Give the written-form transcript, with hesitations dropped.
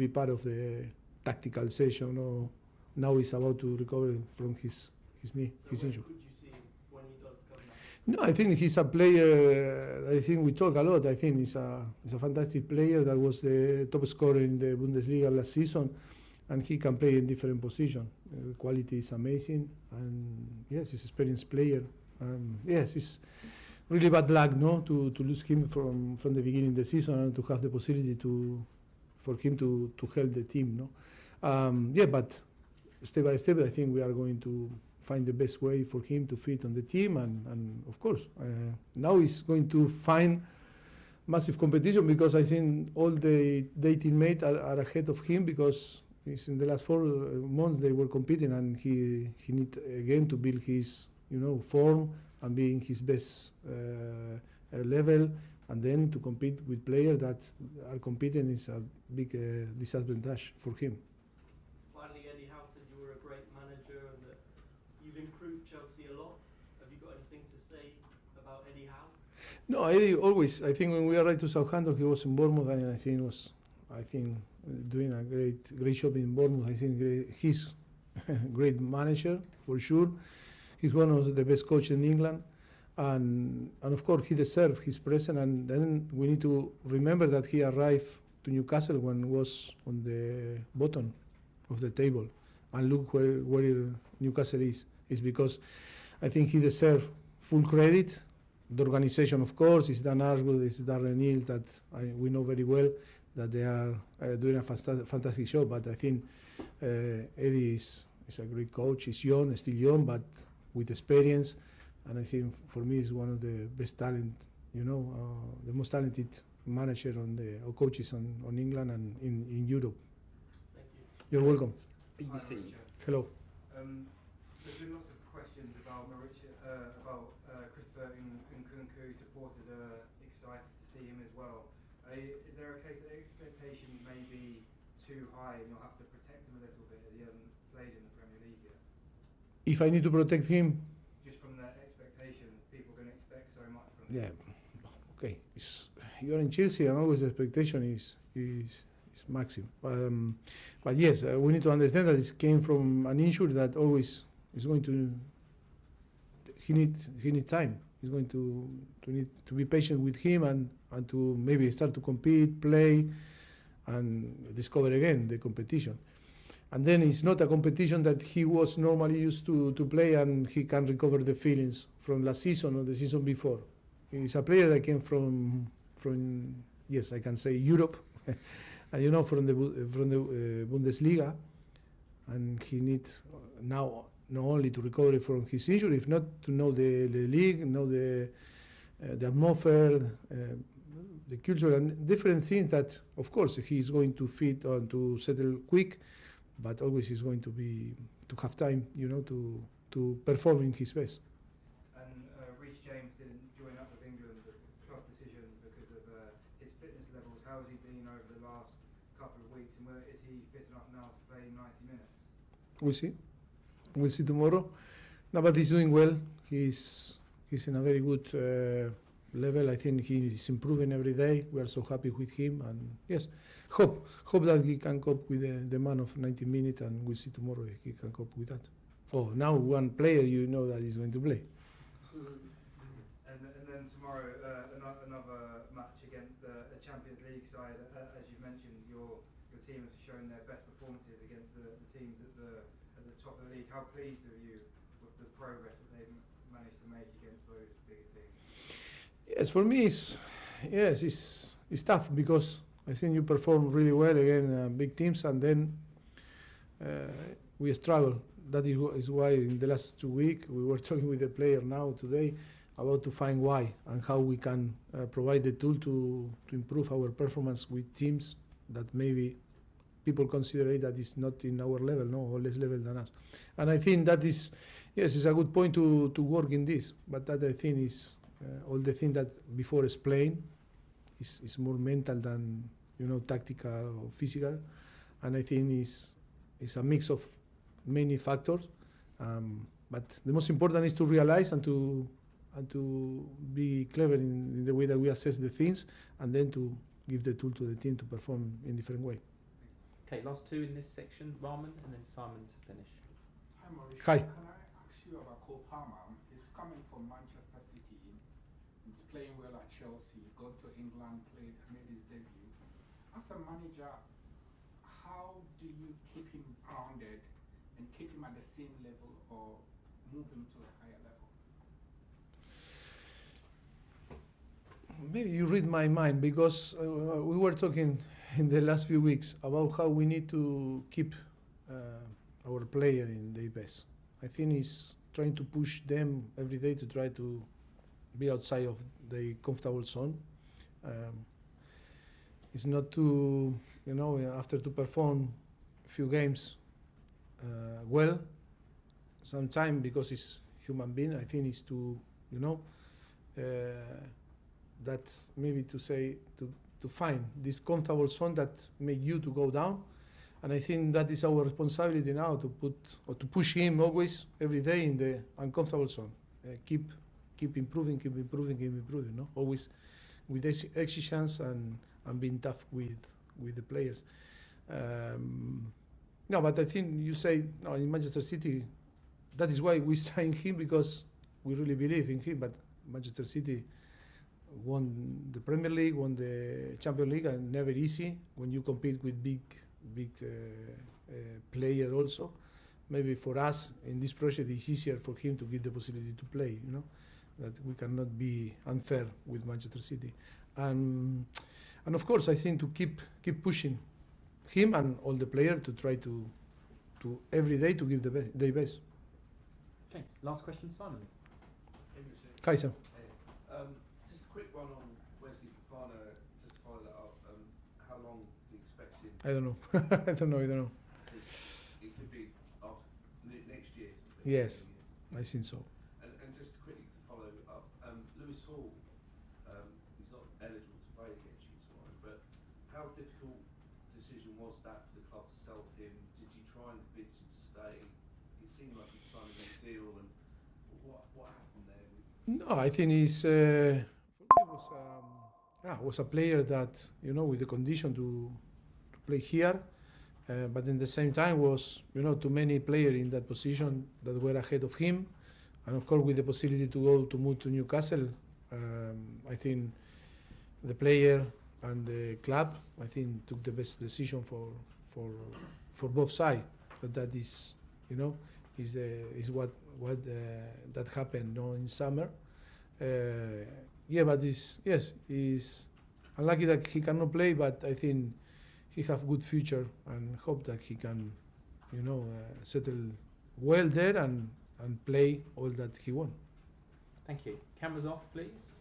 be part of the tactical session, or now he's about to recover from his knee, his injury. Could you see him when he does come back? No, I think he's a player. I think we talk a lot. I think he's a fantastic player that was the top scorer in the Bundesliga last season, and he can play in different positions. Quality is amazing, and yes, he's an experienced player. Yes, it's really bad luck, no, to lose him from the beginning of the season and to have the possibility for him to help the team, no. But step by step, I think we are going to find the best way for him to fit on the team, and of course, now he's going to find massive competition, because I think all the teammates are ahead of him, because he's in the last 4 months they were competing, and he need again to build his form and be in his best level, and then to compete with players that are competing is a big disadvantage for him. Finally, Eddie Howe said you were a great manager and that you've improved Chelsea a lot. Have you got anything to say about Eddie Howe? No, Eddie always. I think when we arrived to Southampton, he was in Bournemouth, and I think doing a great job in Bournemouth. I think he's a great manager for sure. He's one of the best coaches in England, and of course he deserves his presence. And then we need to remember that he arrived to Newcastle when he was on the bottom of the table, and look where Newcastle is. It's because I think he deserves full credit. The organization, of course, is Dan Ashwood, is Darren Neal, that we know very well that they are doing a fantastic job. But I think Eddie is a great coach. He's young, still young, but with experience, and I think for me he's one of the best talent, the most talented manager or coaches on England and in Europe. Thank you. You're welcome. BBC. Hello. There's been lots of questions about Mauricio, about Christopher Nkunku. Supporters are excited to see him as well. Is there a case that expectations may be too high and you'll have to protect him a little bit as he hasn't played in the Premier League yet? If I need to protect him, just from that expectation, people are going to expect so much from him. Yeah, okay. You're in Chelsea, and always the expectation is maximum. But yes, we need to understand that it came from an injury that always is going to. He need time. He's going to need to be patient with him and to maybe start to compete, play, and discover again the competition. And then it's not a competition that he was normally used to play, and he can recover the feelings from last season or the season before. He's a player that came from yes, I can say Europe, and from the Bundesliga, and he needs now not only to recover from his injury, if not to know the league, know the atmosphere, the culture, and different things that, of course, he's going to fit and to settle quick. But always he's going to have time, to perform in his best. And Reece James didn't join up with England, the club decision, because of his fitness levels. How has he been over the last couple of weeks, and is he fit enough now to play 90 minutes? We'll see tomorrow. No, but he's doing well. He's in a very good level. I think he's improving every day. We are so happy with him, and yes, hope that he can cope with the demand of 90 minutes, and we'll see tomorrow if he can cope with that. Oh, now one player that he's going to play. And then tomorrow another match against a Champions League side. As you've mentioned, your team has shown their best performances against the teams at the top of the league. How pleased are you with the progress that they've managed to make against those bigger teams? Yes, for me, it's tough, because I think you perform really well against big teams, and then we struggle. That is why in the last 2 weeks we were talking with the player now today about to find why and how we can provide the tool to improve our performance with teams that maybe people consider that is not in our level, or less level than us. And I think that is, yes, it's a good point to work in this. But that I think is all the things that before explained is more mental than tactical or physical, and I think it's a mix of many factors. But the most important is to realize and to be clever in the way that we assess the things, and then to give the tool to the team to perform in different way. Okay, last two in this section, Rahman and then Simon to finish. Hi Mauricio. Hi. Can I ask you about Cole Palmer? He's coming from Manchester City. He's playing well at Chelsea. Gone to England, made his debut. As a manager, how do you keep him grounded and keep him at the same level or move him to a higher level? Maybe you read my mind, because we were talking in the last few weeks about how we need to keep our player in the best. I think he's trying to push them every day to try to be outside of the comfortable zone. It's not to, after to perform a few games well, sometimes because it's human being, I think it's to, that maybe to say, to find this comfortable zone that make you to go down. And I think that is our responsibility now, to put or to push him always, every day, in the uncomfortable zone. Keep improving, no? Always with exigence and being tough with the players. No, but I think you say, no, in Manchester City, that is why we signed him, because we really believe in him. But Manchester City won the Premier League, won the Champions League, and never easy when you compete with big player also. Maybe for us in this project it's easier for him to give the possibility to play, that we cannot be unfair with Manchester City. And of course I think to keep pushing him and all the players to try to every day to give their best. Okay, last question, Simon. Hi, Sam. Just a quick one on Wesley Fofana, just to follow that up. How long do you expect him? I don't know. I don't know. It could be after next year. Yes, I think so. And just quickly to follow up, Lewis Hall, he's not eligible to play against you tomorrow, but how difficult decision was that for the club to sell him? Did you try and convince him to stay? It seemed like he'd signed a deal, and what happened there? No, I think he's was a player that, with the condition to play here, but in the same time was, too many players in that position that were ahead of him, and of course with the possibility to move to Newcastle, I think the player and the club, I think, took the best decision for both sides. But that is, is what that happened, in summer. But he's unlucky that he cannot play, but I think he have good future and hope that he can, settle well there and play all that he wants. Thank you. Cameras off, please.